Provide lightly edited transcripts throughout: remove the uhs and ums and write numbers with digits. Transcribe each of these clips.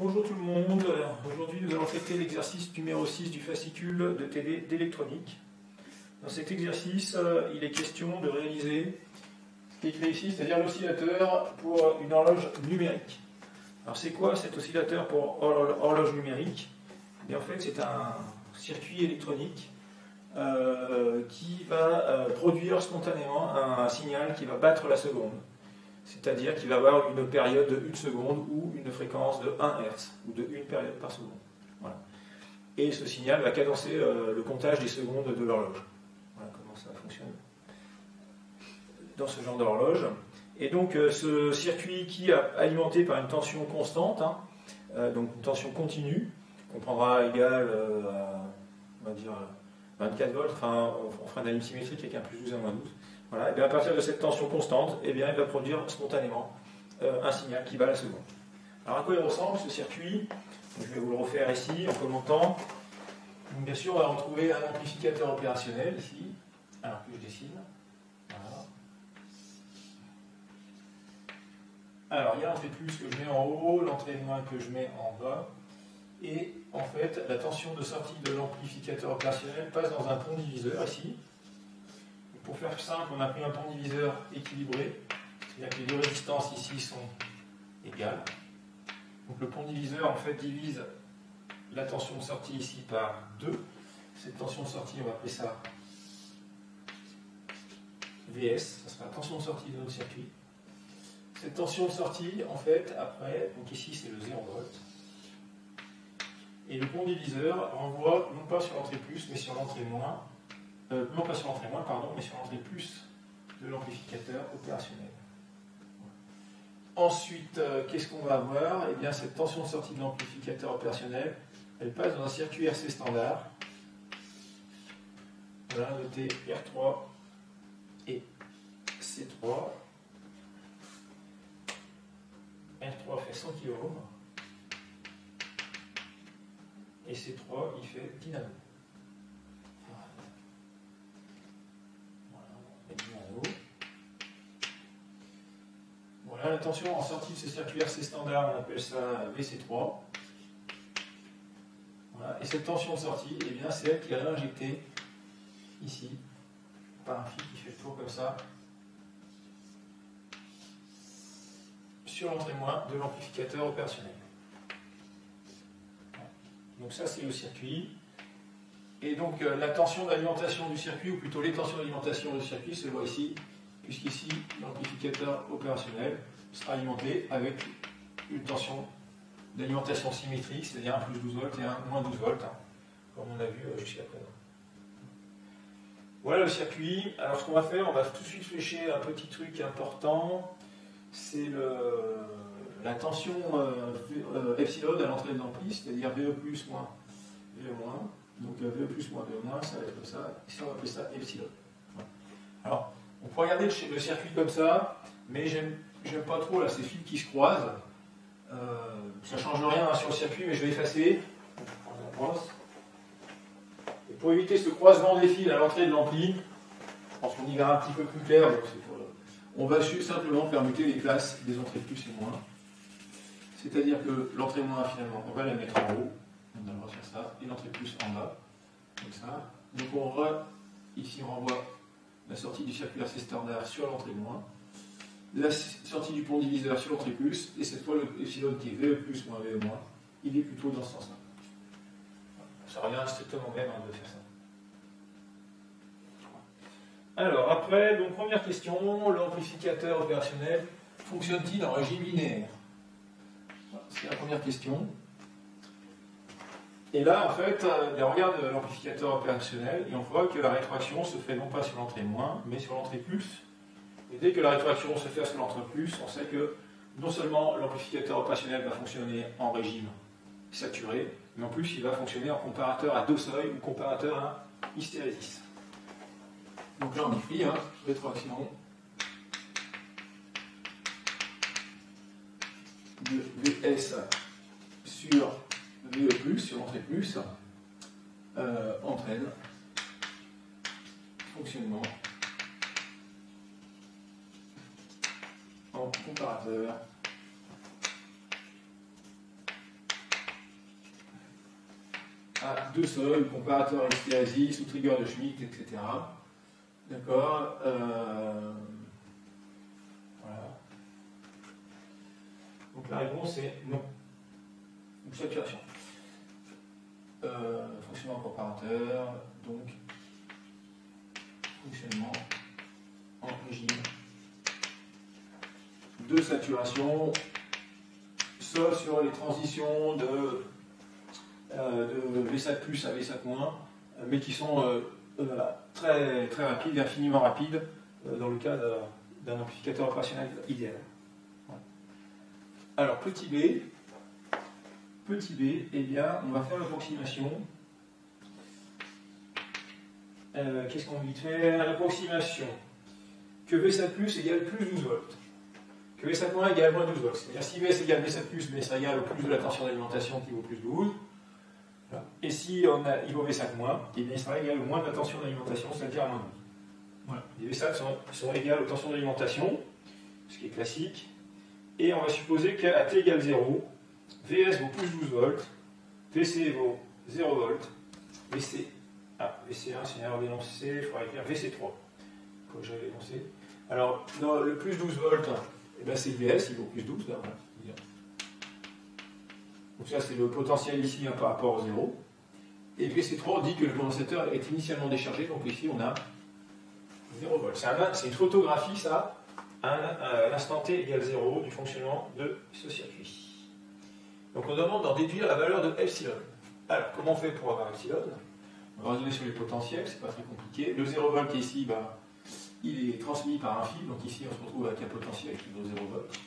Bonjour tout le monde, aujourd'hui nous allons traiter l'exercice numéro 6 du fascicule de TD d'électronique. Dans cet exercice, il est question de réaliser ce qui est écrit ici, c'est-à-dire l'oscillateur pour une horloge numérique. Alors c'est quoi cet oscillateur pour horloge numérique? Eh bien, en fait c'est un circuit électronique qui va produire spontanément un signal qui va battre la seconde. C'est-à-dire qu'il va avoir une période de 1 seconde ou une fréquence de 1 Hz, ou de 1 période par seconde. Voilà. Et ce signal va cadencer le comptage des secondes de l'horloge. Voilà comment ça fonctionne dans ce genre d'horloge. Et donc ce circuit qui est alimenté par une tension constante, donc une tension continue, qu'on prendra égale à, on va dire, 24 volts, enfin on fera une anime symétrique avec un plus 12 et un moins 12. Voilà, et bien à partir de cette tension constante, et bien il va produire spontanément un signal qui bat la seconde. Alors à quoi il ressemble ce circuit? Donc, je vais vous le refaire ici en commentant. Donc, bien sûr, on va retrouver un amplificateur opérationnel ici, alors que je dessine. Voilà. Alors il y a l'entrée plus que je mets en haut, l'entrée moins que je mets en bas. Et en fait, la tension de sortie de l'amplificateur opérationnel passe dans un pont diviseur ici. Pour faire simple, on a pris un pont diviseur équilibré, c'est-à-dire que les deux résistances ici sont égales. Donc le pont diviseur en fait divise la tension de sortie ici par 2. Cette tension de sortie, on va appeler ça VS, ça sera la tension de sortie de notre circuit. Cette tension de sortie, en fait, après, donc ici c'est le 0 volt. Et le pont diviseur renvoie non pas sur l'entrée plus, mais sur l'entrée moins. Non pas sur l'entrée moins, pardon, mais sur l'entrée plus de l'amplificateur opérationnel. Ensuite, qu'est-ce qu'on va avoir? Eh bien, cette tension de sortie de l'amplificateur opérationnel, elle passe dans un circuit RC standard. Voilà, notez R3 et C3. R3 fait 100 kΩ et C3 il fait 10 nano. Voilà, la tension en sortie de ce circuit RC standard, on appelle ça VC3. Voilà, et cette tension de sortie, eh bien, c'est elle qui est réinjectée ici par un fil qui fait le tour comme ça sur l'entrée moins de l'amplificateur opérationnel. Donc ça c'est le circuit. Et donc la tension d'alimentation du circuit, ou plutôt les tensions d'alimentation du circuit, se voit ici, puisqu'ici l'amplificateur opérationnel sera alimenté avec une tension d'alimentation symétrique, c'est-à-dire un plus 12 volts et un moins 12 volts, comme on a vu jusqu'à présent. Voilà le circuit. Alors ce qu'on va faire, on va tout de suite flécher un petit truc important, c'est la tension epsilon à l'entrée de l'ampli, c'est-à-dire VE plus moins VE moins. Donc VE plus moins VE moins, ça va être comme ça. Ici on va appeler ça epsilon. Alors, on peut regarder le circuit comme ça, mais j'aime pas trop là, ces fils qui se croisent. Ça ne change rien sur le circuit, mais je vais effacer. Et pour éviter ce croisement des fils à l'entrée de l'ampli, je pense qu'on y verra un petit peu plus clair. On va simplement permuter les classes des entrées plus et moins. C'est-à-dire que l'entrée moins, finalement, on va la mettre en haut. On va faire ça. Et l'entrée plus en bas. Comme ça. Donc ici on renvoie la sortie du circuit RC standard sur l'entrée moins. La sortie du pont diviseur sur l'entrée plus. Et cette fois, le epsilon qui est VE plus moins VE moins, il est plutôt dans ce sens-là. Ça revient strictement même de faire ça. Alors après, donc première question, l'amplificateur opérationnel fonctionne-t-il en régime linéaire? C'est la première question. Et là, en fait, on regarde l'amplificateur opérationnel et on voit que la rétroaction se fait non pas sur l'entrée moins, mais sur l'entrée plus. Et dès que la rétroaction se fait sur l'entrée plus, on sait que non seulement l'amplificateur opérationnel va fonctionner en régime saturé, mais en plus il va fonctionner en comparateur à deux seuils ou comparateur à hystérésis. Donc là on écrit rétroaction de VS sur VE+, sur l'entrée plus, entraîne fonctionnement en comparateur a deux seuils, comparateur hystérésis ou trigger de Schmitt, etc. D'accord. Voilà. Donc la réponse est non. Donc saturation. Fonctionnement comparateur, donc fonctionnement en régime de saturation, sauf sur les transitions de V7 plus à V7 moins, mais qui sont très, très rapides, infiniment rapides, dans le cas d'un amplificateur opérationnel idéal. Voilà. Alors, petit b, eh bien, on va faire l'approximation. Qu'est-ce qu'on dit de faire? L'approximation que V7 plus égale plus 12 volts. Que V7 moins égale moins 12 volts. C'est-à-dire si Vs égale V7 plus, mais ça égale au plus de la tension d'alimentation qui vaut plus 12. Voilà. Et si il vaut V7 moins, et bien il sera égal au moins de la tension d'alimentation, c'est-à-dire à moins 12. Voilà. Les V7 sont égales aux tensions d'alimentation, ce qui est classique. Et on va supposer qu'à t égale 0, Vs vaut plus 12 volts, Vc vaut 0 volts, Vc1, c'est une erreur d'énoncé, il faudra écrire Vc3. Faut que j'aille l'énoncer. Alors, dans le plus 12 volts, eh ben, c'est le Vs, il vaut plus 12. Là, voilà. Donc ça, c'est le potentiel ici par rapport au 0. Et Vc3 dit que le condensateur est initialement déchargé, donc ici on a 0 volts. C'est une photographie, ça, à l'instant t égale 0 du fonctionnement de ce circuit. Donc on demande d'en déduire la valeur de epsilon. Alors, comment on fait pour avoir epsilon? On va raisonner sur les potentiels, c'est pas très compliqué. Le 0 volt qui est ici, il est transmis par un fil, donc ici on se retrouve avec un potentiel qui vaut 0 volt.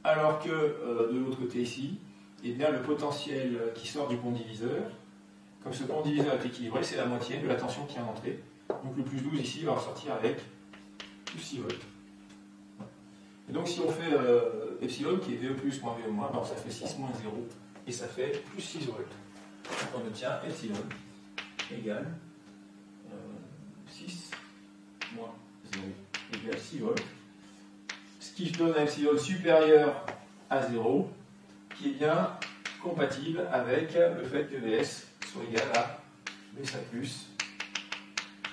Alors que de l'autre côté ici, eh bien, le potentiel qui sort du condiviseur, comme ce condiviseur est équilibré, c'est la moitié de la tension qui est entrée. Donc le plus 12 ici va ressortir avec plus 6 volts. Et donc si on fait epsilon qui est VE plus moins VE moins, alors ça fait 6 moins 0 et ça fait plus 6 volts. Donc on obtient epsilon égale 6 moins 0 égale 6 volts. Ce qui donne un epsilon supérieur à 0 qui est bien compatible avec le fait que Vs soit égal à Vsa plus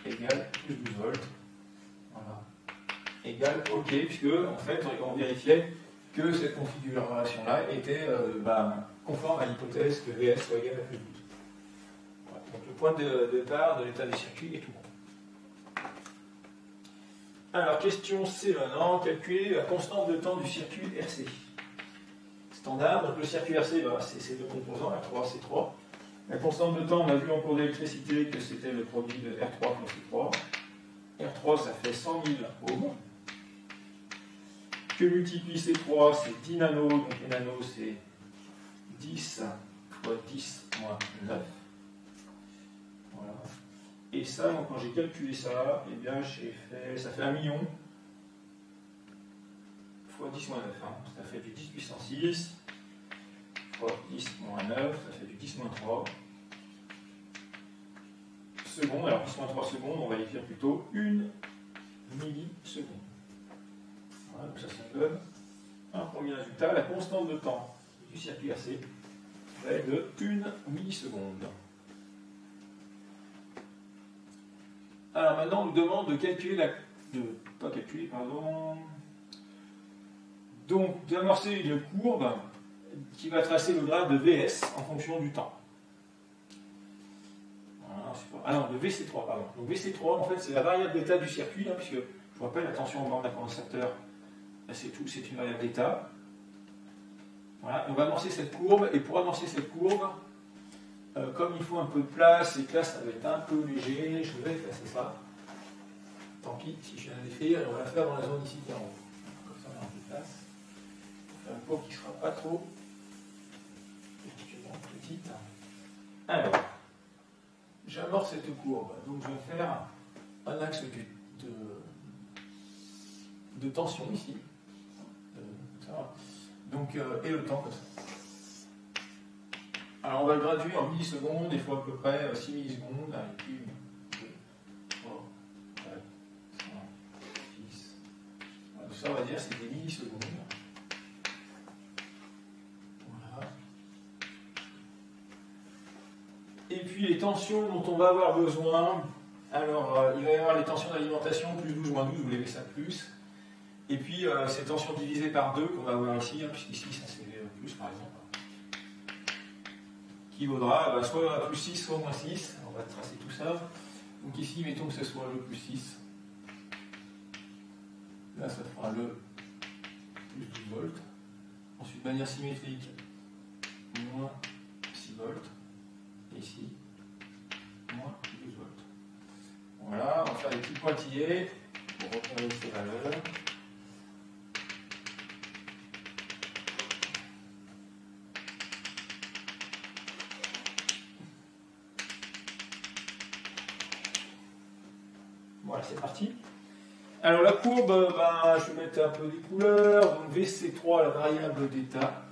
égale plus 12 volts. Voilà. Égale OK, puisque en fait on vérifiait que cette configuration-là était conforme à l'hypothèse que Vs soit égal à plus 12. Voilà. Donc le point de départ de l'état du circuit est tout bon. Alors question C maintenant, calculer la constante de temps du circuit RC. Standard, donc le circuit RC, c'est ces deux composants, R3, C3. La constante de temps, on a vu en cours d'électricité que c'était le produit de R3 plus C3. R3, ça fait 100 000 ohms. Que multiplie C3, c'est 10 nanos, donc les nanos, c'est 10 fois 10 moins 9. Voilà. Et ça, donc, quand j'ai calculé ça, eh bien, ça fait 1 million fois 10 moins 9. Hein. Ça fait du 10 puissance 6 fois 10 moins 9, ça fait du 10 moins 3 secondes. Alors 10 moins 3 secondes, on va écrire plutôt 1 milliseconde. Voilà, donc ça donne un premier résultat. La constante de temps du circuit RC va être de 1 milliseconde. Alors maintenant, on nous demande de calculer donc d'amorcer une courbe qui va tracer le graphe de Vs en fonction du temps. Voilà, de Vc3, pardon. Donc Vc3, en fait, c'est la variable d'état du circuit, hein, puisque, je vous rappelle, la tension en borne d'un condensateur, c'est tout, c'est une variable d'état. Voilà, on va amorcer cette courbe, et pour amorcer cette courbe, comme il faut un peu de place, et que là, ça va être un peu léger, je vais effacer ça. Tant pis, si je viens d'écrire, on va la faire dans la zone ici qui est en haut. Comme ça, on a un peu de place. On va faire une courbe qui ne sera pas trop petite. Alors, j'amorce cette courbe. Donc, je vais faire un axe de tension ici. Donc, et le temps comme ça. Alors, on va le graduer en millisecondes, il faut à peu près 6 millisecondes. Avec 1, 2, 3, 4, 5, 6. Voilà, tout ça, on va dire, c'est des millisecondes. Voilà. Et puis les tensions dont on va avoir besoin, alors il va y avoir les tensions d'alimentation, plus 12, moins 12, vous levez ça plus. Et puis ces tensions divisées par 2 qu'on va avoir ici, hein, puisqu'ici ça c'est plus par exemple, qui vaudra soit plus 6, soit moins 6. On va tracer tout ça. Donc ici, mettons que ce soit le plus 6. Là, ça fera le plus 12 volts. Ensuite, de manière symétrique, moins 6 volts. Et ici, moins 12 volts. Voilà, on va faire des petits pointillés pour repérer ces valeurs. Voilà, c'est parti. Alors la courbe, je vais mettre un peu des couleurs. Donc VC3, la variable d'état,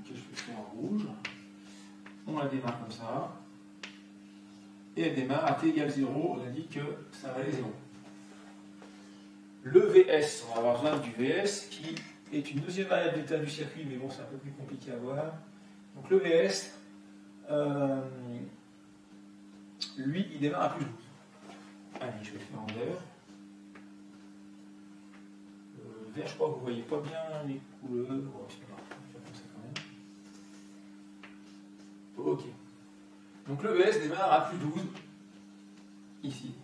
que je fais en rouge. On la démarre comme ça. Et elle démarre à t égale 0. On a dit que ça valait 0. Le VS, on va avoir besoin du VS qui est une deuxième variable d'état du circuit, mais bon, c'est un peu plus compliqué à voir. Donc le VS, lui, il démarre à plus 12. Allez, je vais le faire en vert. Vert, je crois que vous ne voyez pas bien les couleurs. Oh, c'est pas grave, je vais faire comme ça quand même. Ok. Donc le VS démarre à plus 12, ici.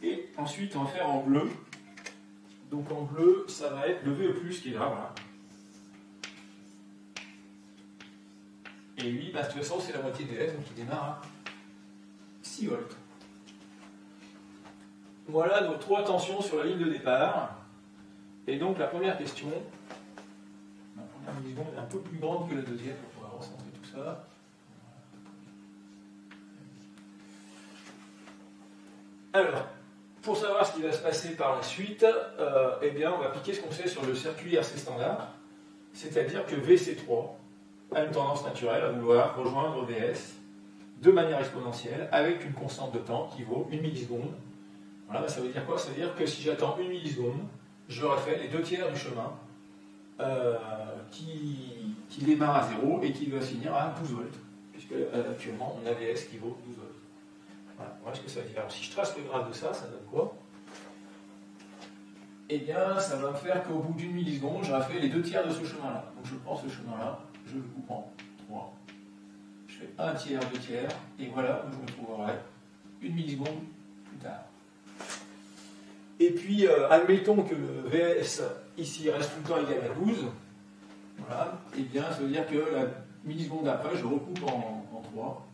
Et ensuite, on va faire en bleu. Donc en bleu, ça va être le VE+, qui est là, voilà. Et lui, de toute façon, c'est la moitié des lettres, donc il démarre à 6 volts. Voilà nos 3 tensions sur la ligne de départ. Et donc la première question, la première milliseconde est un peu plus grande que la deuxième, donc on va recentrer tout ça. Alors, pour savoir ce qui va se passer par la suite, eh bien, on va appliquer ce qu'on sait sur le circuit RC standard, c'est-à-dire que VC3 a une tendance naturelle à vouloir rejoindre VS de manière exponentielle avec une constante de temps qui vaut 1 milliseconde. Voilà, ça veut dire quoi? Ça veut dire que si j'attends 1 milliseconde, j'aurai fait les 2 tiers du chemin qui démarre à 0 et qui va finir à 12 volts, puisque actuellement on a VS qui vaut 12 volts. Voilà ce que ça veut dire. Alors si je trace le graphe de ça, ça donne quoi? Eh bien, ça va me faire qu'au bout d'une milliseconde, j'aurai fait les 2 tiers de ce chemin-là. Donc je prends ce chemin-là, je le coupe en 3. Je fais 1 tiers, 2 tiers, et voilà où je me trouverai 1 milliseconde plus tard. Et puis, admettons que le VS ici reste tout le temps égal à 12. Voilà. Et bien, ça veut dire que la milliseconde d'après, je recoupe en 3.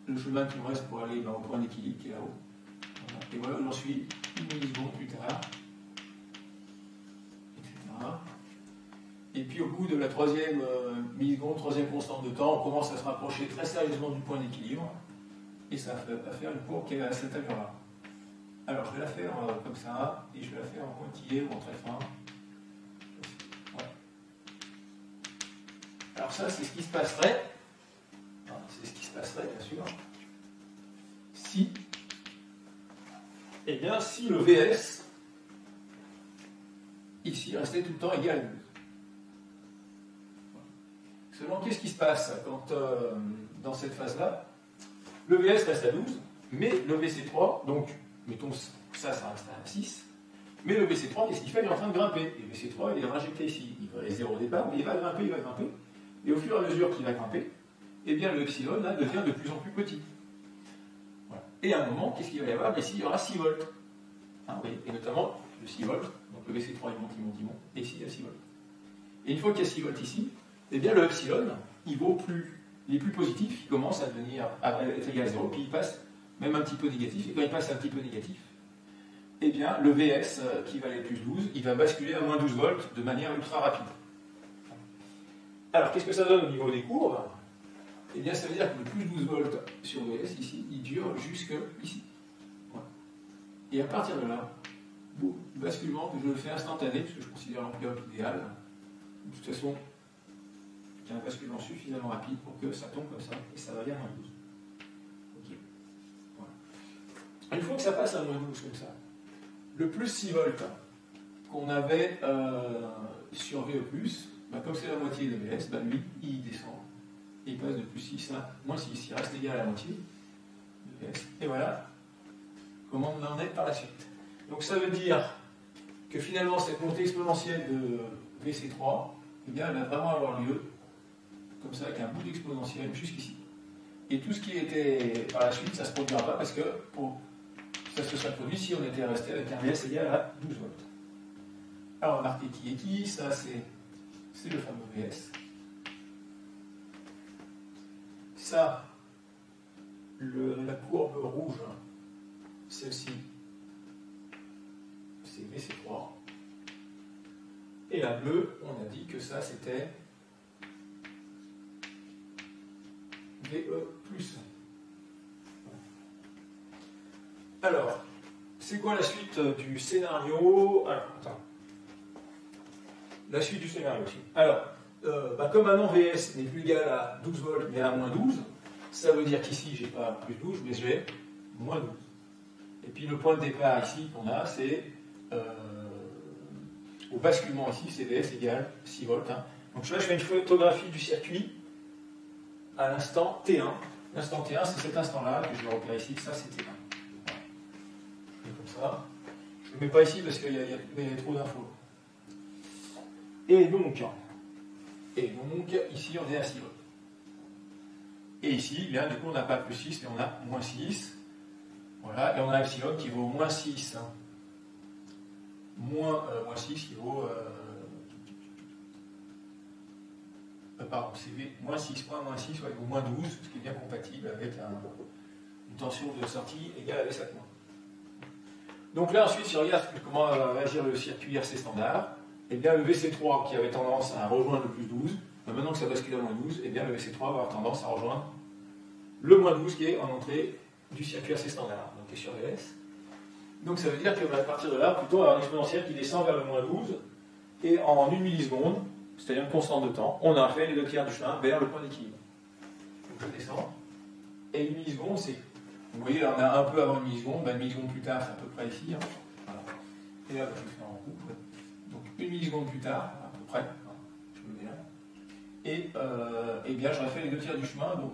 Le chemin qui me reste pour aller au point d'équilibre qui est là-haut. Voilà. Et voilà, j'en suis 1 milliseconde plus tard. Etc. Et puis, au bout de la 3e milliseconde, 3e constante de temps, on commence à se rapprocher très sérieusement du point d'équilibre. Et ça va faire une courbe qui est à cette allure-là. Alors, je vais la faire comme ça, et je vais la faire en pointillé ou en très fin. Ouais. Alors ça, c'est ce qui se passerait. C'est ce qui se passerait, bien sûr. Si, eh bien, si le VS, ici, restait tout le temps égal à 12. Seulement, qu'est-ce qui se passe quand, dans cette phase-là, le VS reste à 12, mais le VC3, donc, mettons ça reste à 6, mais le VC3, qu'est-ce qu'il fait? Il est en train de grimper. Et le VC3, il est injecté ici. Il va aller 0 au départ, mais il va grimper. Et au fur et à mesure qu'il va grimper, eh bien, le epsilon là, devient de plus en plus petit. Voilà. Et à un moment, qu'est-ce qu'il va y avoir? Ici, il y aura 6 volts. Hein, oui. Et notamment, le 6 volts, donc le VC3, il monte, et ici, il y a 6 volts. Et une fois qu'il y a 6 volts ici, eh bien, le epsilon, il est plus positif, il commence à être égal à 0, puis il passe même un petit peu négatif, et quand il passe un petit peu négatif, eh bien, le VS, qui valait plus 12, il va basculer à moins 12 volts de manière ultra rapide. Alors, qu'est-ce que ça donne au niveau des courbes? Eh bien, ça veut dire que le plus 12 volts sur VS, ici, il dure jusque ici. Voilà. Et à partir de là, boum, basculement que je le fais instantané, parce que je considère l'ampleur idéale. De toute façon, il y a un basculement suffisamment rapide pour que ça tombe comme ça, et ça va aller à moins 12. Ok. Voilà. Une fois que ça passe à moins 12 comme ça, le plus 6 volts qu'on avait sur VE+, comme c'est la moitié de VS, lui, il descend et il passe de plus 6 à moins 6. Il reste égal à la moitié de VS. Et voilà comment on en est par la suite. Donc ça veut dire que finalement cette montée exponentielle de VC3, eh bien, elle va vraiment avoir lieu comme ça avec un bout d'exponentielle jusqu'ici. Et tout ce qui était par la suite, ça ne se produira pas parce que pour ça se serait produit si on était resté avec un VS égal à 12 volts. Alors remarquez qui est qui, ça c'est le fameux VS. Ça, la courbe rouge, celle-ci, c'est VC3. Et la bleue, on a dit que ça c'était VE plus. Alors, c'est quoi la suite du scénario? Alors, attends. La suite du scénario aussi. Alors, comme maintenant VS n'est plus égal à 12 volts mais à moins 12, ça veut dire qu'ici j'ai pas plus 12 mais j'ai moins 12. Et puis le point de départ ici qu'on a, c'est au basculement ici, c'est VS égale 6 volts. Hein. Donc là je fais une photographie du circuit à l'instant T1. L'instant T1 c'est cet instant-là que je vais repérer ici, ça c'est T1. Comme ça. Je ne le mets pas ici parce qu'il y a trop d'infos. Et donc, ici on est à 6 volts. Et ici, bien, du coup, on n'a pas plus 6, mais on a moins 6. Voilà, et on a epsilon qui vaut moins 6. Hein. Moins 6 qui vaut. Pardon, CV moins 6, moins 6, ouais, il vaut moins 12, ce qui est bien compatible avec une tension de sortie égale à V7-. Donc là, ensuite, si on regarde comment va réagir le circuit RC standard, eh bien, le VC3 qui avait tendance à rejoindre le plus 12, maintenant que ça bascule à moins 12, eh bien, le VC3 va avoir tendance à rejoindre le moins 12 qui est en entrée du circuit RC standard, donc qui est sur VS. Donc ça veut dire que à partir de là, plutôt avoir un exponentiel qui descend vers le moins 12, et en 1 milliseconde, c'est-à-dire une constante de temps, on a fait les 2/3 du chemin vers le point d'équilibre. Donc je descends, et 1 milliseconde, c'est. Vous voyez, là on a un peu avant 1 milliseconde, 1 milliseconde plus tard, c'est à peu près ici. Hein. Voilà. Et là, je vais faire en couple. Donc 1 milliseconde plus tard, à peu près, hein, je me mets là. Et bien, j'aurais fait les 2/3 du chemin, donc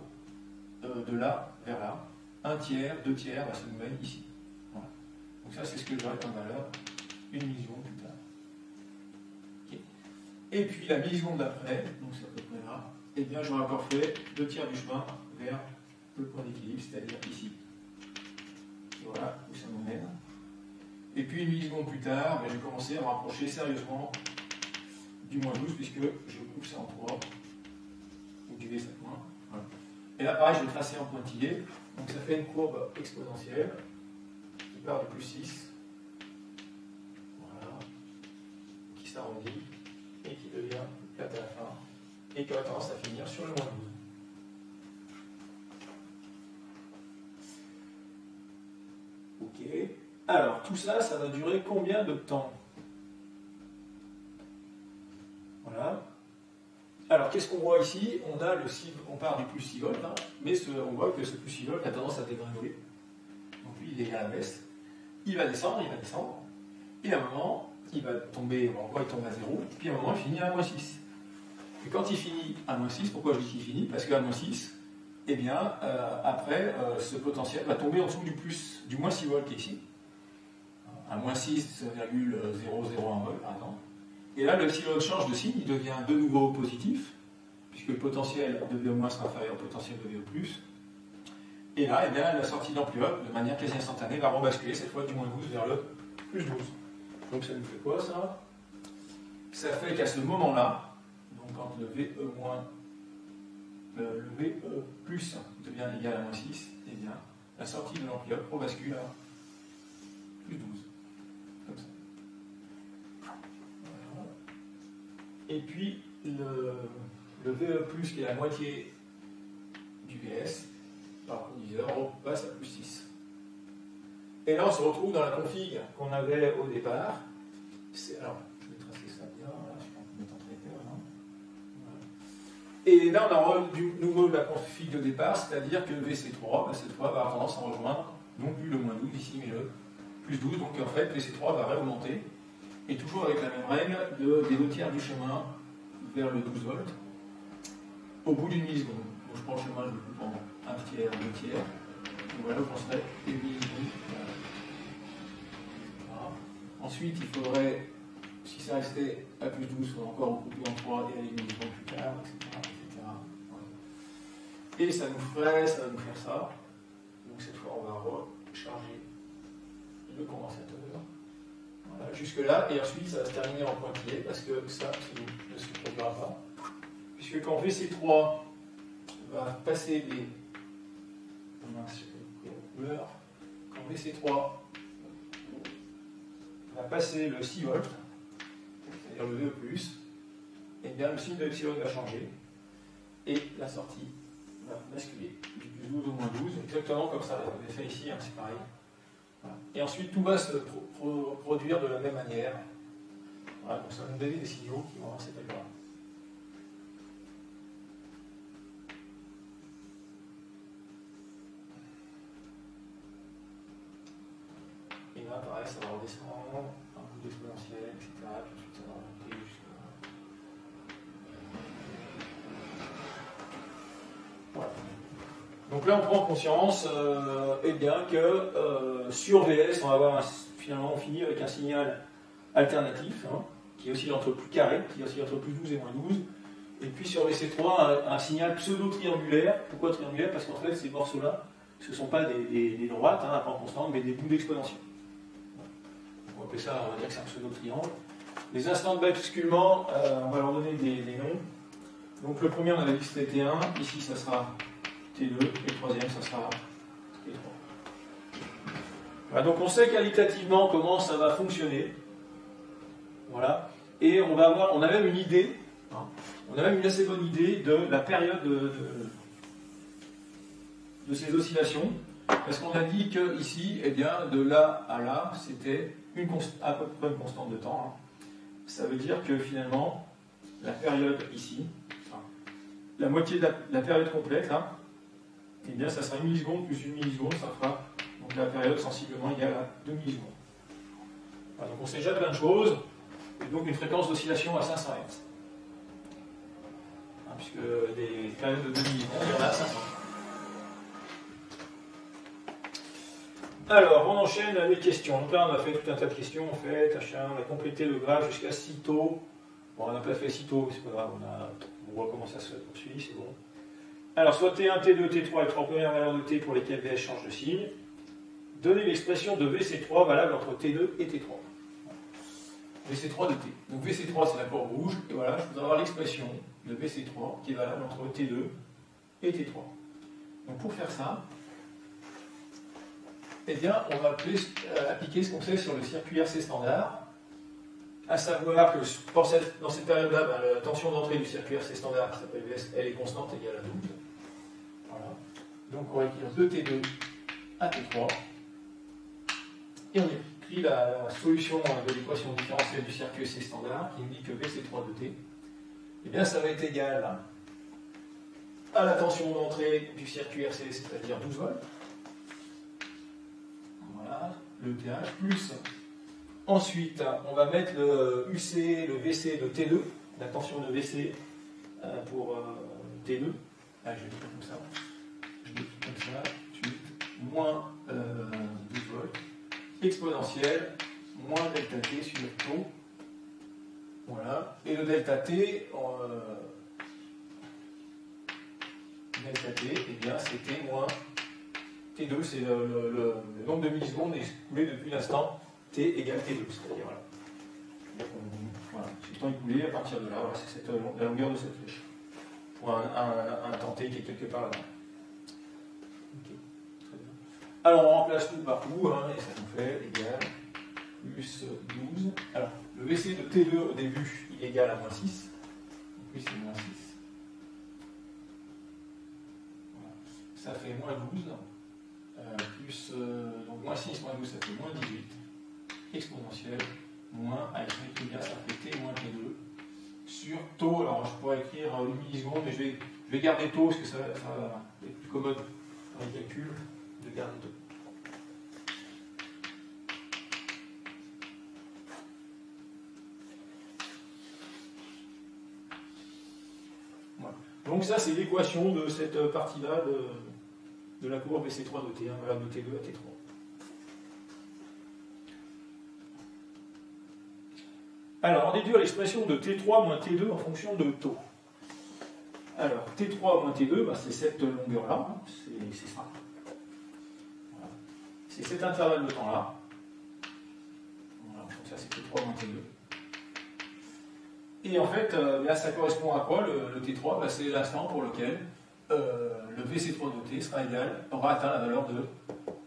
de là vers là. 1/3, 2/3, ça nous mène ici. Voilà. Donc ça, c'est ce que j'aurais comme valeur 1 milliseconde plus tard. Okay. Et puis la milliseconde d'après, donc c'est à peu près là, et bien j'aurais encore fait 2/3 du chemin vers le point d'équilibre, c'est-à-dire ici. Et voilà où ça nous mène. Et puis 1 milliseconde plus tard, je vais commencer à me rapprocher sérieusement du moins 12, puisque je coupe ça en 3, ou du V7-. Voilà. Et là, pareil, je vais tracer en pointillé. Donc ça fait une courbe exponentielle qui part de plus 6, voilà, qui s'arrondit et qui devient plate à la fin, et qui aura tendance à finir sur le moins 12. Ok. Alors, tout ça, ça va durer combien de temps? Voilà. Alors, qu'est-ce qu'on voit ici? On part du plus 6 volts, hein, mais on voit que ce plus 6 volts a tendance à dégringoler. Donc lui, il est à la baisse. Il va descendre, et à un moment, il va tomber, on voit qu'il tombe à 0, puis à un moment, il finit à moins 6. Et quand il finit à moins 6, pourquoi je dis qu'il finit? Parce qu'à moins 6, eh bien, après, ce potentiel va tomber en dessous du moins 6 volts qui est ici. À moins 6,001 volts, par exemple. Et là, le epsilon change de signe, il devient de nouveau positif, puisque le potentiel de V- sera inférieur au potentiel de VE+. Et là, eh bien, la sortie d'enveloppe, de manière quasi instantanée, va rebasculer cette fois du moins 12 vers le plus 12. Donc ça nous fait quoi, ça? Ça fait qu'à ce moment-là, donc quand le VE plus devient égal à moins 6, eh bien, la sortie de l'enveloppe rebascule à plus 12. Comme ça. Voilà. Et puis, le VE+, qui est la moitié du VS, par diviseur, passe à plus 6. Et là, on se retrouve dans la config qu'on avait au départ. Alors, je vais tracer ça bien, là, je vais mettre en traiteur. Voilà. Et là, on a de nouveau la config de départ, c'est-à-dire que le VC3, cette fois, va avoir tendance à rejoindre, non plus le moins 12 ici, mais le plus 12. Donc, en fait, VC3 va réaugmenter. Et toujours avec la même règle des 2/3 du chemin vers le 12 volts, au bout d'une milliseconde. Donc je prends le chemin, je le coupe en 1 tiers, 2 tiers. Donc voilà, on serait et voilà. Ensuite, il faudrait, si ça restait à plus 12, il faudrait encore recouper en 3 et aller uniquement plus tard, etc. Voilà. Et ça va nous faire ça. Donc cette fois, on va recharger le condensateur. Voilà, jusque-là, et ensuite ça va se terminer en pointillé parce que ça ne se produira pas. Puisque quand VC3 va passer les. Quand VC3 va passer le 6 volts, c'est-à-dire le VE, et bien le signe de epsilon va changer et la sortie va basculer du plus 12 au moins 12, exactement comme ça, on l'avait fait ici, hein, c'est pareil. Voilà. Et ensuite tout va se produire de la même manière. Voilà, donc ça va nous donner des signaux qui vont avoir cette valeur. Et là, pareil, ça va redescendre, un bout d'exponentiel, etc. Tout de suite, ça va remonter jusqu'à. Voilà. Donc là, on prend conscience eh bien, que sur VS, on va avoir finalement, on finit avec un signal alternatif, hein, qui oscille entre plus carré, qui oscille entre plus 12 et moins 12. Et puis sur VC3, un signal pseudo-triangulaire. Pourquoi triangulaire? Parce qu'en fait, ces morceaux-là, ce ne sont pas des droites, hein, à point constant, mais des bouts d'exponentiel. On va appeler ça, on va dire que c'est un pseudo-triangle. Les instants de basculement, on va leur donner des noms. Donc le premier, on avait dit que c'était T1, ici ça sera T2, et le troisième, ça sera T3. Voilà, donc on sait qualitativement comment ça va fonctionner. Voilà. Et on a même une idée, hein, on a même une assez bonne idée de la période de ces oscillations. Parce qu'on a dit que ici, eh bien, de là à là, c'était à peu près une constante de temps. Hein. Ça veut dire que finalement, la période ici, enfin, la moitié de la période complète, là, eh bien, ça sera 1 milliseconde plus 1 milliseconde, ça fera donc la période sensiblement égale à 2 millisecondes. Voilà, donc on sait déjà plein de choses, et donc une fréquence d'oscillation à 500 Hz. Hein, puisque des périodes de 2 millisecondes, il y en a à 500. Alors, on enchaîne les questions. Donc là, on a fait tout un tas de questions, en fait. On a complété le graphe jusqu'à 6 taux. Bon, on n'a pas fait 6 taux, mais c'est pas grave. On voit comment ça se poursuit, c'est bon. Alors, soit T1, T2, T3, les 3 premières valeurs de T pour lesquelles VS change de signe. Donnez l'expression de VC3 valable entre T2 et T3. VC3 de T. Donc VC3, c'est la courbe rouge. Et voilà, je voudrais avoir l'expression de VC3 qui est valable entre T2 et T3. Donc pour faire ça, eh bien, on va appliquer ce qu'on sait sur le circuit RC standard, à savoir que dans cette période-là, la tension d'entrée du circuit RC standard, qui s'appelle VS, elle est constante, égale à 12. Voilà. Donc on va écrire 2T2 à T3. Et on écrit la solution de l'équation différentielle du circuit RC standard, qui nous dit que VC3 de T, eh bien, ça va être égal à la tension d'entrée du circuit RC, c'est-à-dire 12 volts. Voilà, le TH, plus. Ensuite, on va mettre le UC, le VC de T2, la tension de VC pour T2. Ah, je vais l'écrire comme ça. Je l'écris comme ça. Moins 12 volts. Exponentielle, moins delta T sur taux. Voilà. Et le delta T, eh bien, c'était moins T2, c'est le nombre de millisecondes écoulé depuis l'instant T égale T2. C'est-à-dire, voilà. C'est le temps écoulé à partir de là. Voilà, c'est la longueur de cette flèche. Pour un temps T qui est quelque part là-bas. Okay. Très bien. Alors, on remplace tout par tout, hein, et ça nous fait égal plus 12. Alors, le VC de T2 au début, il est égal à moins 6. Donc, lui, c'est moins 6. Voilà. Ça fait moins 12. Plus, donc moins 6, moins 12, ça fait moins 18, exponentielle, moins, avec une bien, ça fait T moins T2, sur taux, alors je pourrais écrire 1 milliseconde, mais je vais garder taux, parce que ça va être plus commode dans les calculs, de garder taux. Voilà. Voilà. Donc ça, c'est l'équation de cette partie-là de la courbe BC3 de T1, valable de T2 à T3. Alors, on déduire l'expression de T3 moins T2 en fonction de taux. Alors, T3 moins T2, bah, c'est cette longueur-là, hein, c'est ça. Voilà. C'est cet intervalle de temps-là. Voilà, donc ça, c'est T3 moins T2. Et en fait, là, ça correspond à quoi, le T3 bah, c'est l'instant pour lequel le VC3 de T aura atteint la valeur de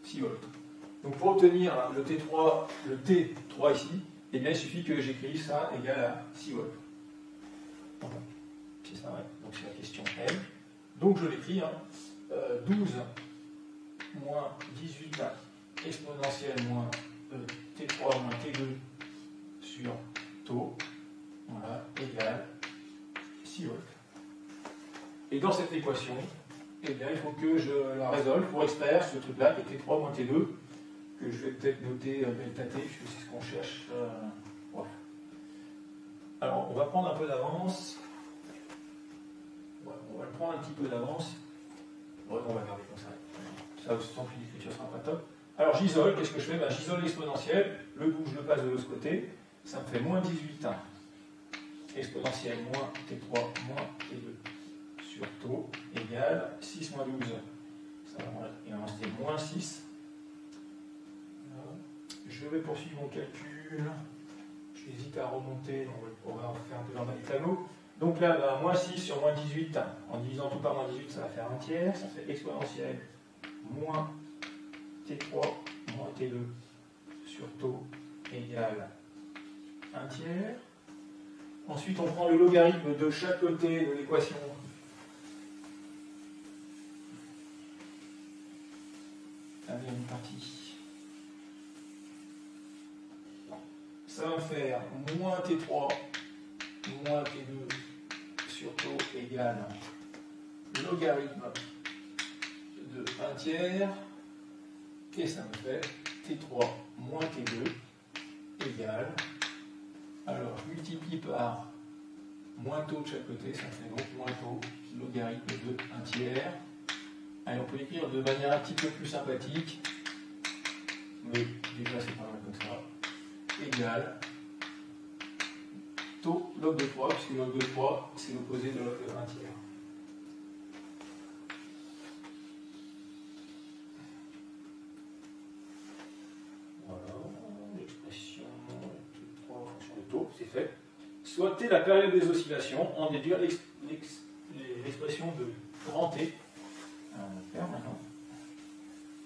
6 volts. Donc, pour obtenir le T3 ici, eh bien, il suffit que j'écrive ça égal à 6 volts. Voilà. C'est ça, ouais. Donc c'est la question M. Donc je l'écris, hein, 12 moins 18 exponentielle moins T3 moins T2 sur taux, voilà, égale 6 volts. Et dans cette équation, eh bien, il faut que je la résolve pour extraire ce truc-là qui est T3 moins T2, que je vais peut-être noter delta T, puisque c'est ce qu'on cherche. Ouais. Alors, on va prendre un peu d'avance. Ouais, on va le prendre un petit peu d'avance. Ouais, on va garder comme ça. Ça, sans plus d'écriture, sera pas top. Alors, j'isole. Qu'est-ce que je fais? Ben, j'isole l'exponentielle. Le bout, je le passe de l'autre côté. Ça me fait moins 18 exponentielle moins T3 moins T2 sur taux égale 6 moins 12. Ça va, il va rester moins 6. Je vais poursuivre mon calcul. J'hésite à remonter, on va faire un peu dans les tableaux. Donc là, bah, moins 6 sur moins 18, en divisant tout par moins 18, ça va faire un tiers. Ça fait exponentielle moins T3 moins T2 sur taux égale un tiers. Ensuite, on prend le logarithme de chaque côté de l'équation. La deuxième partie. Ça va faire moins T3 moins T2 sur taux égale logarithme de 1 tiers. Et ça me fait T3 moins T2 égale, alors je multiplie par moins taux de chaque côté, ça fait donc moins taux logarithme de 1 tiers. Allez, on peut l'écrire de manière un petit peu plus sympathique, mais déjà c'est pas mal comme ça. Égale taux log de 3, puisque log de 3 c'est l'opposé de log de 1 tiers. Voilà, l'expression de 3 en fonction de taux, c'est fait. Soit T la période des oscillations, on déduire l'expression de grand T. Alors, on va faire maintenant.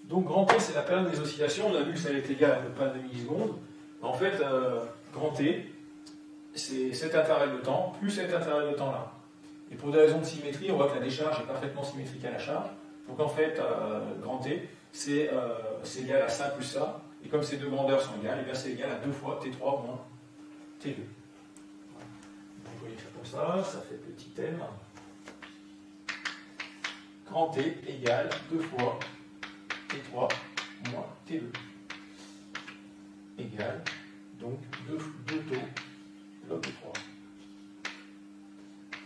Donc grand T c'est la période des oscillations, on a vu que ça est égal à ne pas de millisecondes. En fait, grand T, c'est cet intervalle de temps, plus cet intervalle de temps-là. Et pour des raisons de symétrie, on voit que la décharge est parfaitement symétrique à la charge. Donc en fait, grand T, c'est égal à ça plus ça. Et comme ces deux grandeurs sont égales, c'est égal à 2 fois T3 moins T2. On peut écrire comme ça fait petit m. Grand T égale 2 fois T3 moins T2. Égale donc 2 taux log de 3.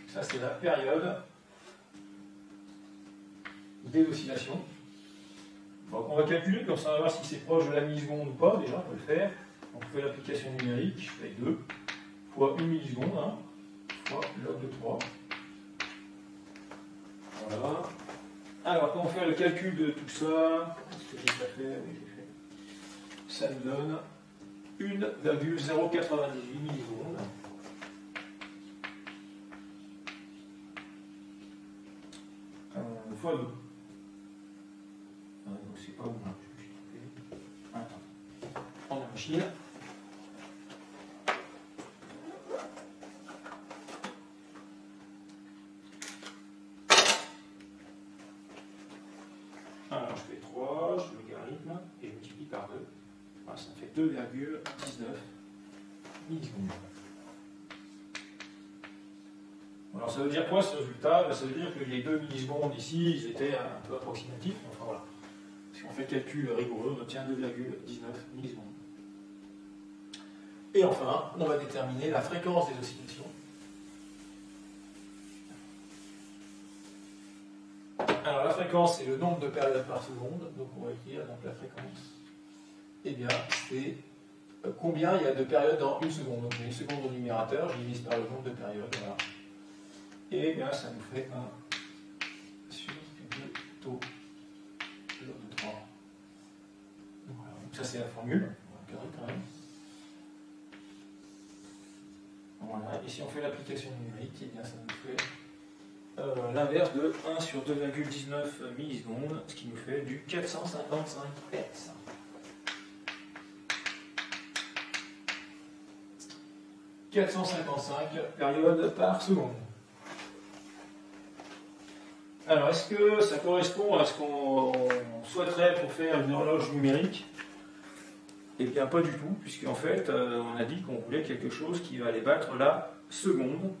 Ça, c'est la période des oscillations. Donc, on va calculer, comme ça on va voir si c'est proche de la milliseconde ou pas. Déjà, on peut le faire. Donc, on fait l'application numérique. Je fais 2 fois 1 milliseconde, fois log de 3. Voilà. Alors, quand on fait le calcul de tout ça, est-ce que j'ai pas fait? Oui, j'ai fait. Ça nous donne 1,098 millisecondes. Fois 2. Donc c'est pas où là. Attends. Prends la machine. Alors je fais 3, je mets logarithme et je multiplie par 2. Voilà, ça me fait 2,19 millisecondes. Alors ça veut dire quoi ce résultat? Ça veut dire que les 2 millisecondes ici, ils étaient un peu approximatifs. Enfin voilà. Si on fait le calcul rigoureux, on obtient 2,19 millisecondes. Et enfin, on va déterminer la fréquence des oscillations. Alors la fréquence, c'est le nombre de périodes par seconde. Donc on va écrire donc, la fréquence. Eh bien, c'est combien il y a de périodes dans une seconde. Donc j'ai une seconde au numérateur, je divise par le nombre de périodes. Voilà. Et eh bien, ça nous fait 1 sur 2 taux log de 3. Donc, voilà. Donc ça c'est la formule. On va regarder quand même. Voilà. Et si on fait l'application numérique, eh bien, ça nous fait l'inverse de 1 sur 2,19 millisecondes, ce qui nous fait du 455 Hz. 455 périodes par seconde. Alors, est-ce que ça correspond à ce qu'on souhaiterait pour faire une horloge numérique? Eh bien, pas du tout, puisqu'en fait, on a dit qu'on voulait quelque chose qui va aller battre la seconde.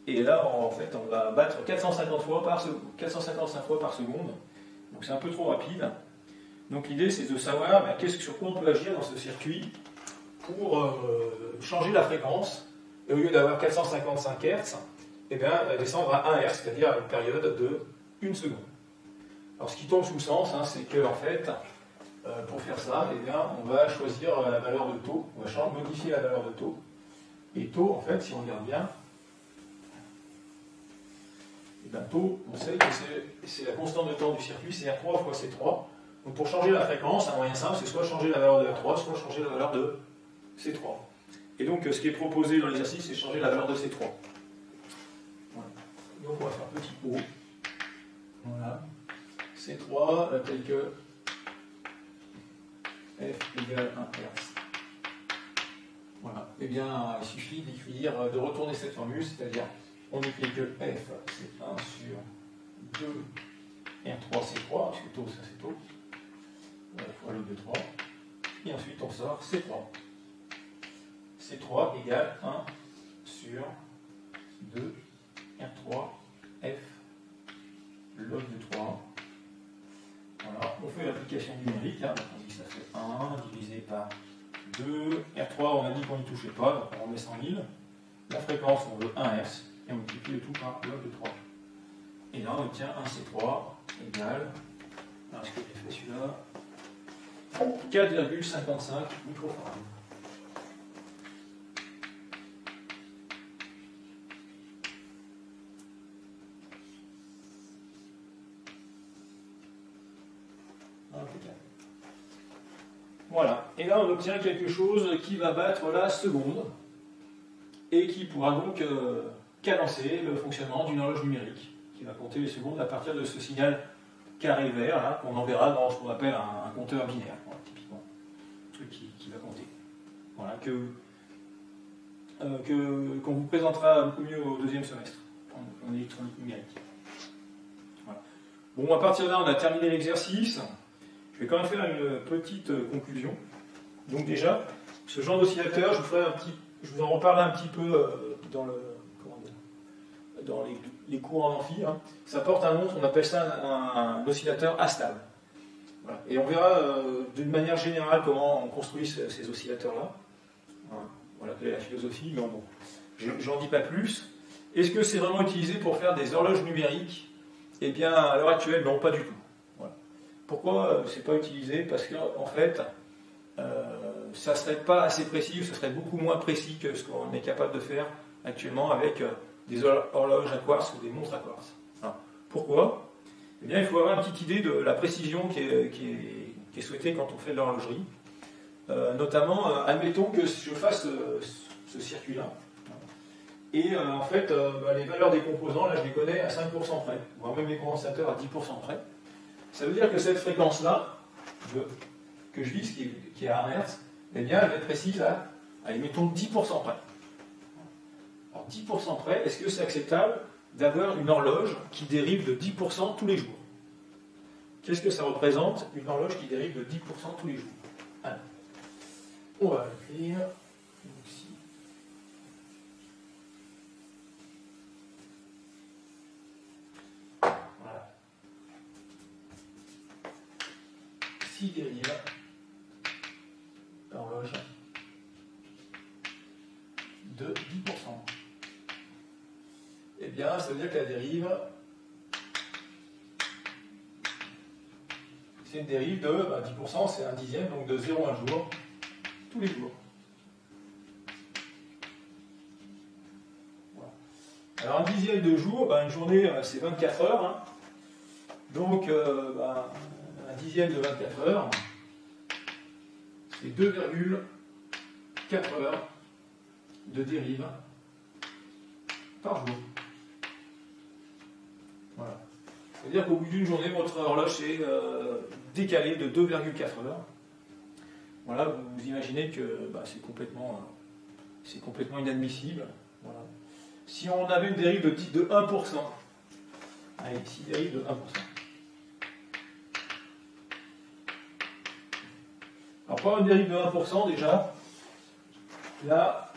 Et là, en fait, on va battre 455 fois par seconde. Donc, c'est un peu trop rapide. Donc, l'idée, c'est de savoir sur quoi on peut agir dans ce circuit pour changer la fréquence. Et au lieu d'avoir 455 Hz, eh bien, descendre à 1 Hz, c'est-à-dire une période de 1 seconde. Alors, ce qui tombe sous le sens, c'est que, en fait, pour faire ça, eh bien, on va choisir la valeur de taux. On va modifier la valeur de taux. Et taux, en fait, si on regarde bien, taux, on sait que c'est la constante de temps du circuit, c'est R3 fois C3. Donc pour changer la fréquence, un moyen simple, c'est soit changer la valeur de R3, soit changer la valeur de C3. Et donc ce qui est proposé dans l'exercice, c'est changer la valeur de C3. Voilà. Donc on va faire petit O. Voilà. C3 tel que F égale 1 Hz. Voilà. Eh bien, il suffit d'écrire, de retourner cette formule, c'est-à-dire on écrit que F, c'est 1 sur 2 R3, C3, parce que taux, ça c'est taux, fois log de 3, et ensuite on sort C3. C3 égale 1 sur 2 R3, F, log de 3. Voilà, on fait l'application numérique, donc on dit que ça fait 1 divisé par 2, R3, on a dit qu'on n'y touchait pas, donc on remet 100 000. La fréquence, on veut 1 Hz. Et on multiplie le tout par log de 3. Et là, on obtient 1 C3 égale, alors est-ce que j'ai fait celui-là, 4,55 microfarads. Voilà. Et là, on obtient quelque chose qui va battre la seconde et qui pourra donc cadencer le fonctionnement d'une horloge numérique, qui va compter les secondes à partir de ce signal carré vert, là, qu'on enverra dans ce qu'on appelle un compteur binaire, voilà, typiquement. Un truc qui va compter. Voilà, qu'on vous présentera beaucoup mieux au deuxième semestre, en électronique numérique. Voilà. Bon, à partir de là, on a terminé l'exercice. Je vais quand même faire une petite conclusion. Donc déjà, ce genre d'oscillateur, je vous en reparlerai un petit peu dans les cours en amphi. Ça porte un nom, on appelle ça un oscillateur astable. Voilà. Et on verra d'une manière générale comment on construit ces oscillateurs-là. Voilà quelle est la philosophie, mais bon, j'en dis pas plus. Est-ce que c'est vraiment utilisé pour faire des horloges numériques? Eh bien, à l'heure actuelle, non, pas du tout. Voilà. Pourquoi c'est pas utilisé? Parce qu'en fait, ça ne serait pas assez précis, ça serait beaucoup moins précis que ce qu'on est capable de faire actuellement avec des horloges à quartz ou des montres à quartz. Alors, pourquoi? Eh bien, il faut avoir une petite idée de la précision qui est souhaitée quand on fait de l'horlogerie. Notamment, admettons que je fasse ce circuit-là. Et en fait, les valeurs des composants, là, je les connais à 5% près, voire même les condensateurs à 10% près. Ça veut dire que cette fréquence-là, que je vise, qui est à 1 Hz, eh bien, elle va être précise à, allez, mettons 10% près. Alors, 10% près, est-ce que c'est acceptable d'avoir une horloge qui dérive de 10% tous les jours? Qu'est-ce que ça représente, une horloge qui dérive de 10% tous les jours? Alors, on va l'écrire ici. Voilà. Si dérive l'horloge de 10%. Eh bien, ça veut dire que la dérive c'est une dérive de 10%, c'est un dixième, donc de 0,1 jour, tous les jours. Voilà. Alors un dixième de jour, une journée c'est 24 heures, hein. Donc un dixième de 24 heures, c'est 2,4 heures de dérive par jour. Voilà. C'est-à-dire qu'au bout d'une journée, votre horloge est décalée de 2,4 heures. Voilà, vous imaginez que c'est complètement inadmissible. Voilà. Si on avait une dérive de 1%, allez, ici, dérive de 1%. Alors, pour une dérive de 1%, déjà, là,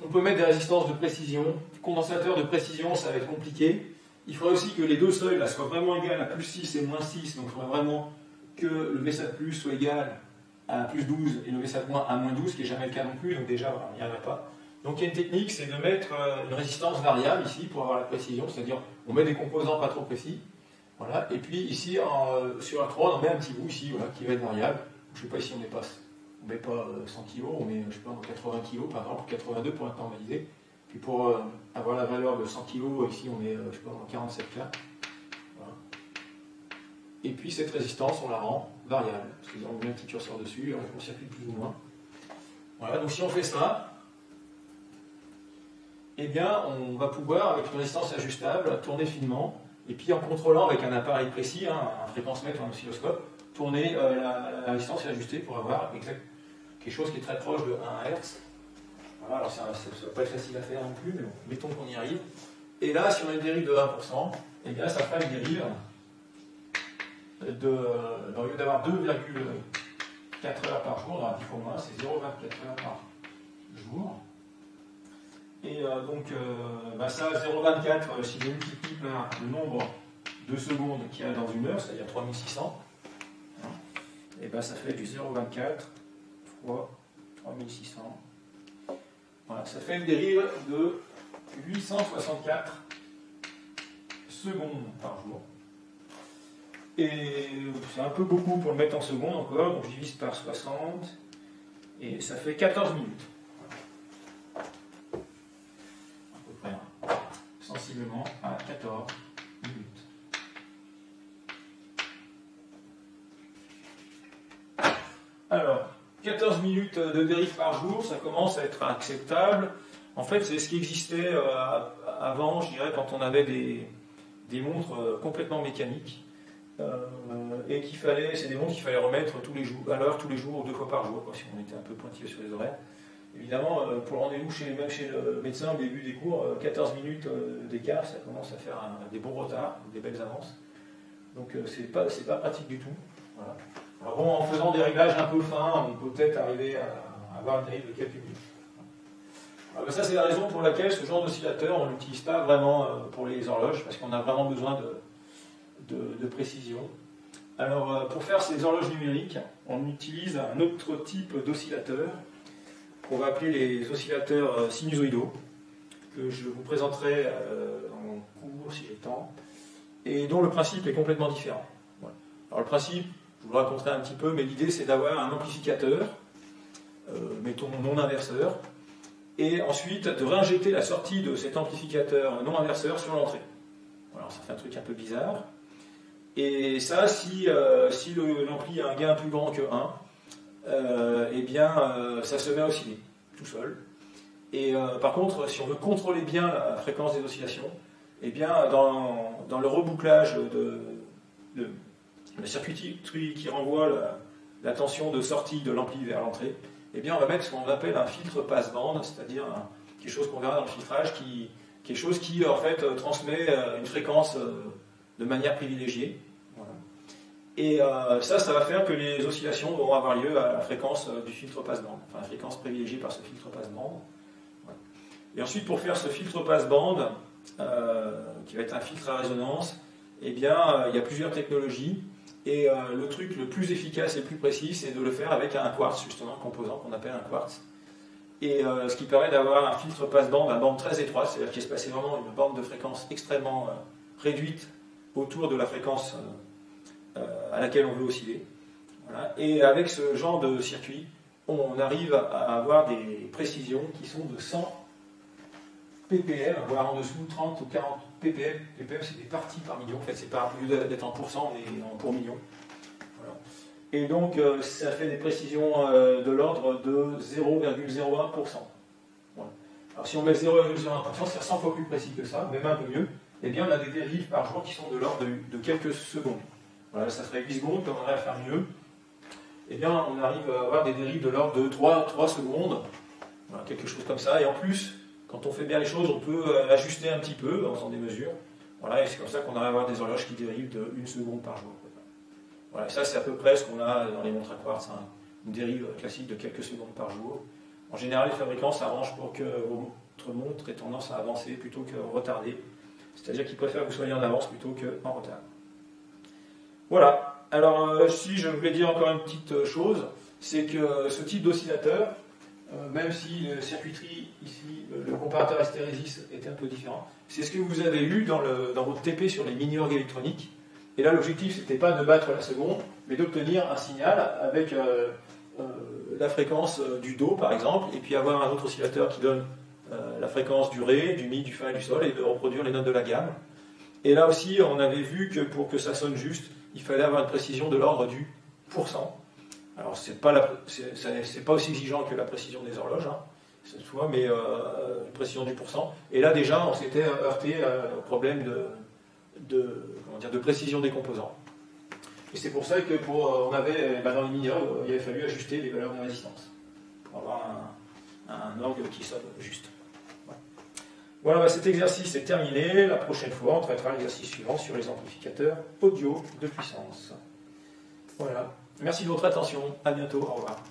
on peut mettre des résistances de précision. Condensateur de précision, ça va être compliqué. Il faudrait aussi que les deux seuils là, soient vraiment égaux à plus 6 et moins 6. Donc il faudrait vraiment que le VSAT plus soit égal à plus 12 et le VSAT moins à moins 12, ce qui n'est jamais le cas non plus. Donc déjà, voilà, il n'y en a pas. Donc il y a une technique, c'est de mettre une résistance variable ici pour avoir la précision. C'est-à-dire, on met des composants pas trop précis. Voilà. Et puis ici, sur la 3, on met un petit bout ici voilà, qui va être variable. Je ne sais pas si on met pas 100 kg, on met je sais pas, 80 kg par exemple, 82 pour être normalisé. Puis pour avoir la valeur de 100 kg, ici on met je sais pas, 47 K. Voilà. Et puis cette résistance, on la rend variable. C'est-à-dire on met un petit curseur dessus, on circule plus ou moins. Voilà, donc si on fait ça, eh bien on va pouvoir, avec une résistance ajustable, tourner finement. Et puis en contrôlant avec un appareil précis, un fréquence-mètre ou un oscilloscope, tourner la résistance et l'ajuster pour avoir quelque chose qui est très proche de 1 Hz. Voilà, alors ça ne va pas être facile à faire non plus, mais bon, mettons qu'on y arrive. Et là, si on a une dérive de 1%, eh bien ça fera une dérive au lieu d'avoir 2,4 heures par jour, on aura 10 fois moins, c'est 0,24 heures par jour. Et donc ça, 0,24, si je multiplie par le nombre de secondes qu'il y a dans une heure, c'est-à-dire 3600, et ça fait du 0,24 fois 3600. Voilà, ça fait une dérive de 864 secondes par jour. Et c'est un peu beaucoup pour le mettre en secondes encore, donc je divise par 60, et ça fait 14 minutes. À peu près, sensiblement à 14 minutes. Alors, 14 minutes de dérive par jour, ça commence à être acceptable. En fait, c'est ce qui existait avant, je dirais, quand on avait des montres complètement mécaniques. Et c'est des montres qu'il fallait remettre tous les jours, à l'heure, tous les jours, 2 fois par jour, quoi, si on était un peu pointilleux sur les horaires. Évidemment, pour le rendez-vous même chez le médecin au début des cours, 14 minutes d'écart, ça commence à faire des bons retards, des belles avances. Donc c'est pas pratique du tout. Voilà. Alors bon, en faisant des réglages un peu fins, on peut peut-être arriver à avoir une dérive de quelques minutes. Alors, ça, c'est la raison pour laquelle ce genre d'oscillateur, on ne l'utilise pas vraiment pour les horloges, parce qu'on a vraiment besoin de précision. Alors, pour faire ces horloges numériques, on utilise un autre type d'oscillateur, qu'on va appeler les oscillateurs sinusoïdaux, que je vous présenterai en cours si j'ai le temps, et dont le principe est complètement différent. Voilà. Alors, le principe, je vous le raconterai un petit peu, mais l'idée c'est d'avoir un amplificateur, mettons non inverseur, et ensuite de réinjecter la sortie de cet amplificateur non inverseur sur l'entrée. Voilà, ça fait un truc un peu bizarre. Et ça, si l'ampli a un gain plus grand que 1, ça se met à osciller tout seul. Et par contre, si on veut contrôler bien la fréquence des oscillations, eh bien, dans le rebouclage de la circuiterie qui renvoie la tension de sortie de l'ampli vers l'entrée, eh bien, on va mettre ce qu'on appelle un filtre passe-bande, c'est-à-dire quelque chose qu'on verra dans le filtrage, quelque chose qui en fait transmet une fréquence de manière privilégiée. Voilà. Et ça va faire que les oscillations vont avoir lieu à la fréquence du filtre passe-bande, enfin la fréquence privilégiée par ce filtre passe-bande. Voilà. Et ensuite, pour faire ce filtre passe-bande, qui va être un filtre à résonance, eh bien, il y a plusieurs technologies. Et le truc le plus efficace et le plus précis, c'est de le faire avec un quartz, justement, un composant qu'on appelle un quartz. Et ce qui permet d'avoir un filtre passe-bande à bande très étroite, c'est-à-dire qu'il se passe vraiment une bande de fréquence extrêmement réduite autour de la fréquence à laquelle on veut osciller. Voilà. Et avec ce genre de circuit, on arrive à avoir des précisions qui sont de 100 ppm, voire en dessous 30 ou 40 ppm. ppm, c'est des parties par million. En fait, c'est pas, au lieu d'être en pourcent, on est en pour million. Voilà. Et donc, ça fait des précisions de l'ordre de 0,01%. Voilà. Alors, si on met 0,01%, c'est 100 fois plus précis que ça, même un peu mieux. Eh bien, on a des dérives par jour qui sont de l'ordre de quelques secondes. Voilà, ça ferait 8 secondes, comme on aimerait faire mieux. Eh bien, on arrive à avoir des dérives de l'ordre de 3 secondes. Voilà, quelque chose comme ça. Et en plus, quand on fait bien les choses, on peut ajuster un petit peu en faisant des mesures. Voilà, et c'est comme ça qu'on arrive à avoir des horloges qui dérivent de 1 seconde par jour. Voilà, ça c'est à peu près ce qu'on a dans les montres à quartz, hein, une dérive classique de quelques secondes par jour. En général, les fabricants s'arrangent pour que votre montre ait tendance à avancer plutôt que retarder. C'est-à-dire qu'ils préfèrent que vous soyez en avance plutôt qu'en retard. Voilà. Alors, si je voulais dire encore une petite chose, c'est que ce type d'oscillateur, même si la circuiterie, ici, le comparateur hystérésis était un peu différent, c'est ce que vous avez eu dans votre TP sur les mini-orgues électroniques. Et là, l'objectif, c'était pas de battre la seconde, mais d'obtenir un signal avec la fréquence du Do, par exemple, et puis avoir un autre oscillateur qui donne la fréquence du Ré, du Mi, du Fa et du Sol, et de reproduire les notes de la gamme. Et là aussi, on avait vu que pour que ça sonne juste, il fallait avoir une précision de l'ordre du pourcent. Alors, c'est pas aussi exigeant que la précision des horloges, hein, cette fois, mais une précision du pourcent. Et là, déjà, on s'était heurté au problème de précision des composants. Et c'est pour ça que on avait, dans les mini-orgues, il avait fallu ajuster les valeurs de résistance pour avoir un orgue qui sonne juste. Voilà, cet exercice est terminé. La prochaine fois, on traitera l'exercice suivant sur les amplificateurs audio de puissance. Voilà. Merci de votre attention. À bientôt. Au revoir.